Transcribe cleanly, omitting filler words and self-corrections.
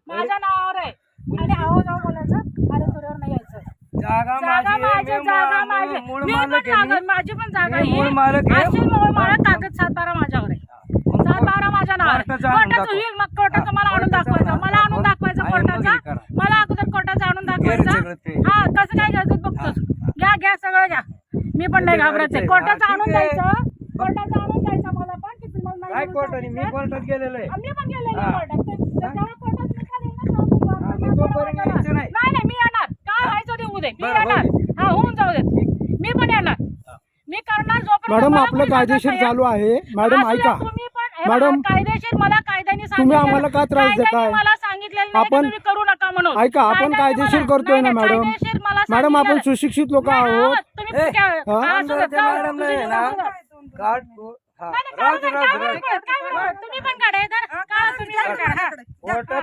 माझ्या नावावर आहे आणि आहो जाऊ बोलायचं अरे तुझ्यावर नाही यायचं जागा जागा माझी जागा माझी मी पण जागा माझी पण जागा ही असेल मूळ मालक कागद 7-12 माझ्यावर आहे 7-12 माझ्या नावावर कोर्टाचं होईल मग कोर्टाचं मला आणून दाखवायचं कोर्टाचा मला अगोदर कोर्टाचं आणून दाखवायचं हा कसं काय घ्यायचं बघतोस घ्या सगळं घ्या मी पण नाही घाबरायचं कोर्टाचं आणून द्यायचं मला पण की तुम्हाला काय कोर्टाने मी कोर्टात गेलेलो आहे मी पण गेलेलो कोर्टात जेव्हा कोर्टात निकाल येईल ना नाही मी येणार काय व्हायचं ते उद्या मी येणार हा होऊन जाऊ दे मी पण येणार मी करणार जोपर्यंत मॅडम आपलं कायदेशीर चालू आहे मॅडम ऐका मॅडम कायदेशीर मला कायद्याने तुम्ही आम्हाला का त्रास देताय मला सांगितलेलं नाही आपण तुम्ही करू नका म्हणून ऐका आपण कायदेशीर करतोय ना मॅडम मॅडम आपण सुशिक्षित लोक आहोत तुम्ही पण काढा तुम्ही